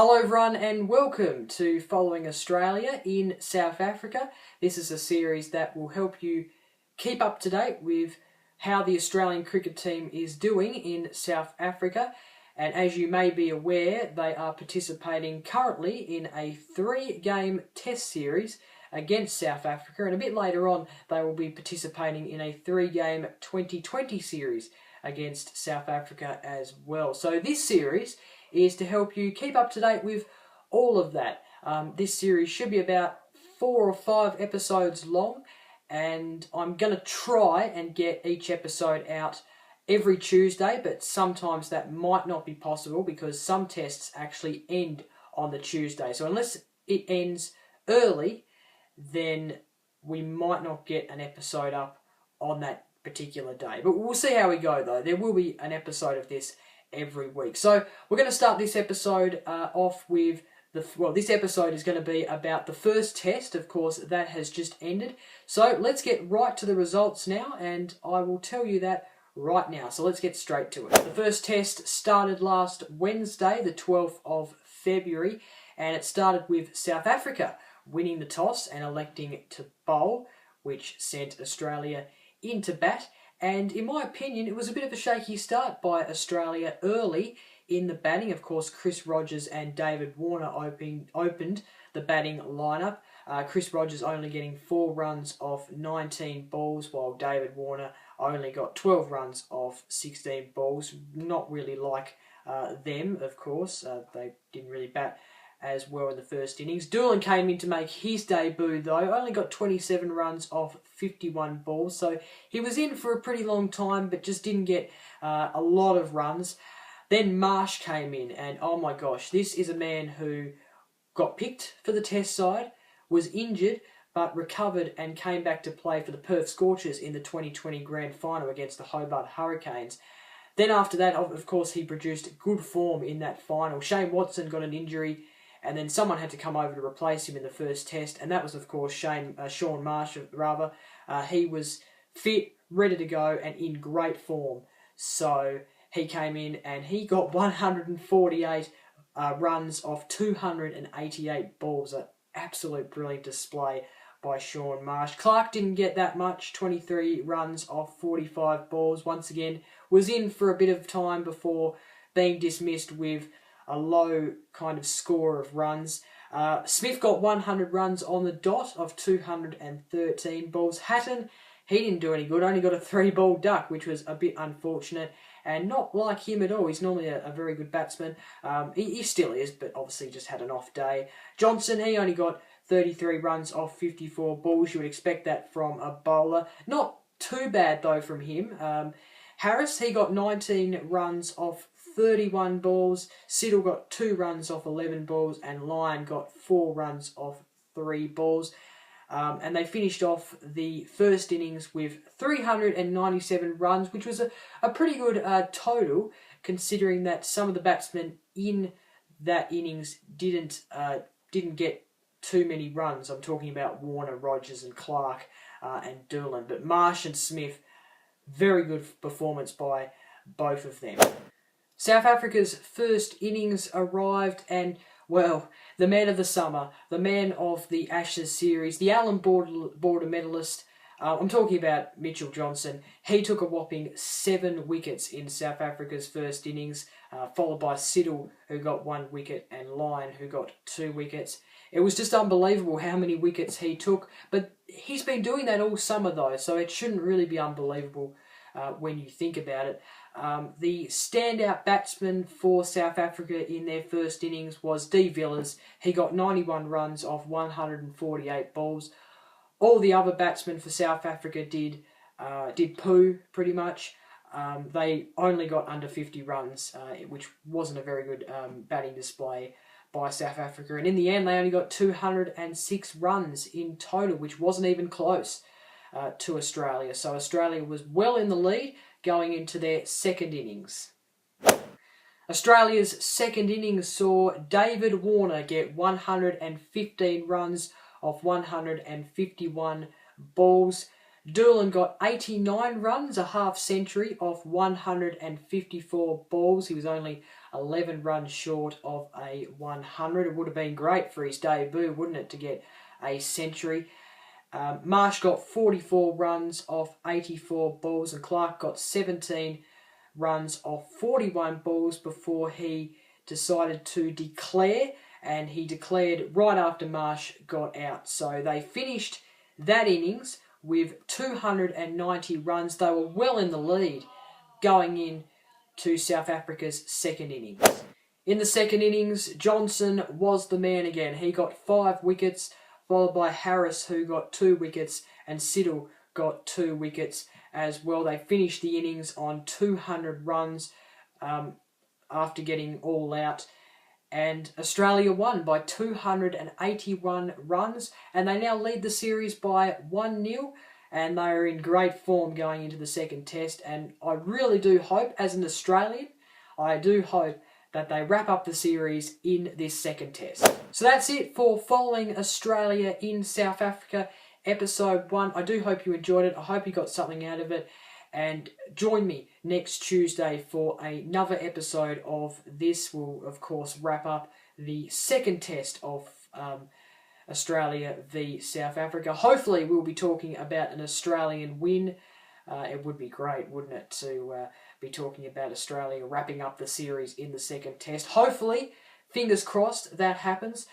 Hello everyone and welcome to Following Australia in South Africa. This is a series that will help you keep up to date with how the Australian cricket team is doing in South Africa. And as you may be aware, they are participating currently in a 3-game test series against South Africa, and a bit later on they will be participating in a 3-game 2020 series against South Africa as well. So this series is to help you keep up to date with all of that. This series should be about 4 or 5 episodes long, and I'm going to try and get each episode out every Tuesday, but sometimes that might not be possible because some tests actually end on the Tuesday. So unless it ends early, then we might not get an episode up on that particular day. But we'll see how we go though. There will be an episode of this every week. So we're going to start this episode off with this episode is going to be about the first test. Of course, that has just ended. So let's get right to the results now, and I will tell you that right now. So let's get straight to it. The first test started last Wednesday, the 12th of February, and it started with South Africa winning the toss and electing to bowl, which sent Australia into bat. And in my opinion, it was a bit of a shaky start by Australia early in the batting. Of course, Chris Rogers and David Warner opened the batting lineup. Chris Rogers only getting 4 runs off 19 balls, while David Warner only got 12 runs off 16 balls. Not really like them, of course. They didn't really bat as well in the first innings. Doolan came in to make his debut though, only got 27 runs off 51 balls, so he was in for a pretty long time but just didn't get a lot of runs. Then Marsh came in, and oh my gosh, this is a man who got picked for the test side, was injured but recovered and came back to play for the Perth Scorchers in the 2020 Grand Final against the Hobart Hurricanes. Then after that, of course, he produced good form in that final. Shane Watson got an injury, and then someone had to come over to replace him in the first test, and that was, of course, Shaun Marsh. He was fit, ready to go, and in great form. So he came in and he got 148 runs off 288 balls. An absolute brilliant display by Shaun Marsh. Clark didn't get that much, 23 runs off 45 balls. Once again, was in for a bit of time before being dismissed with a low kind of score of runs. Smith got 100 runs on the dot of 213 balls. Hatton, he didn't do any good, only got a 3-ball duck, which was a bit unfortunate, and not like him at all. He's normally a very good batsman. He still is, but obviously just had an off day. Johnson, he only got 33 runs off 54 balls. You would expect that from a bowler. Not too bad, though, from him. Harris, he got 19 runs off 31 balls. Siddle got 2 runs off 11 balls, and Lyon got 4 runs off 3 balls. And they finished off the first innings with 397 runs, which was a pretty good total, considering that some of the batsmen in that innings didn't get too many runs. I'm talking about Warner, Rogers and Clark and Doolan. But Marsh and Smith, very good performance by both of them. South Africa's first innings arrived, and, well, the man of the summer, the man of the Ashes series, the Allan Border medalist, I'm talking about Mitchell Johnson. He took a whopping 7 wickets in South Africa's first innings, followed by Siddle, who got 1 wicket, and Lyon, who got 2 wickets. It was just unbelievable how many wickets he took, but he's been doing that all summer though, so it shouldn't really be unbelievable when you think about it. The standout batsman for South Africa in their first innings was D. Villiers. He got 91 runs off 148 balls. All the other batsmen for South Africa did poo, pretty much. They only got under 50 runs, which wasn't a very good batting display by South Africa. And in the end, they only got 206 runs in total, which wasn't even close to Australia. So Australia was well in the lead going into their second innings. Australia's second innings saw David Warner get 115 runs off 151 balls. Doolan got 89 runs, a half century, off 154 balls. He was only 11 runs short of a 100. It would have been great for his debut, wouldn't it, to get a century. Marsh got 44 runs off 84 balls, and Clark got 17 runs off 41 balls before he decided to declare, and he declared right after Marsh got out. So they finished that innings with 290 runs. They were well in the lead going in to South Africa's second innings. In the second innings, Johnson was the man again. He got 5 wickets, followed by Harris, who got 2 wickets, and Siddle got 2 wickets as well. They finished the innings on 200 runs after getting all out. And Australia won by 281 runs, and they now lead the series by 1-0, and they are in great form going into the second test. And I really do hope, as an Australian, I do hope that they wrap up the series in this second test. So that's it for Following Australia in South Africa, episode 1. I do hope you enjoyed it. I hope you got something out of it. And join me next Tuesday for another episode of this. We'll, of course, wrap up the second test of Australia v South Africa. Hopefully we'll be talking about an Australian win. It would be great, wouldn't it, to be talking about Australia wrapping up the series in the second test. Hopefully, fingers crossed, that happens.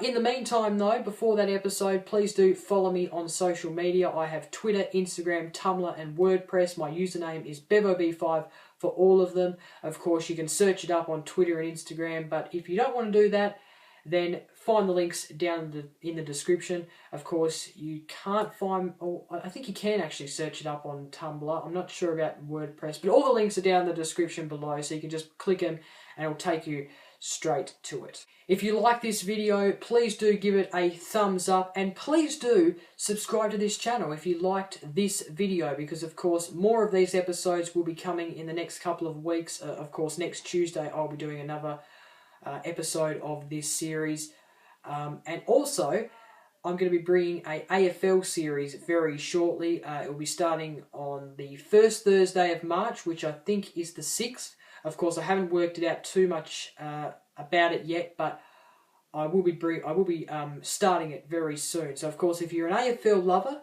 In the meantime, though, before that episode, please do follow me on social media. I have Twitter, Instagram, Tumblr, and WordPress. My username is BevoB5 for all of them. Of course, you can search it up on Twitter and Instagram, but if you don't want to do that, then find the links down in the description. Of course, you can't find, or I think you can actually search it up on Tumblr. I'm not sure about WordPress, but all the links are down in the description below, so you can just click them and it'll take you straight to it. If you like this video, please do give it a thumbs up, and please do subscribe to this channel if you liked this video, because of course more of these episodes will be coming in the next couple of weeks. Of course, next Tuesday I'll be doing another episode of this series, and also I'm going to be bringing a AFL series very shortly. It will be starting on the first Thursday of March, which I think is the 6th. Of course, I haven't worked it out too much about it yet, but I will be starting it very soon. So, of course, if you're an AFL lover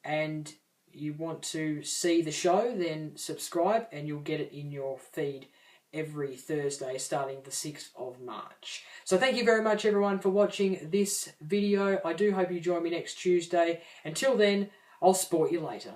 and you want to see the show, then subscribe and you'll get it in your feed every Thursday starting the 6th of March. So thank you very much, everyone, for watching this video. I do hope you join me next Tuesday. Until then, I'll sport you later.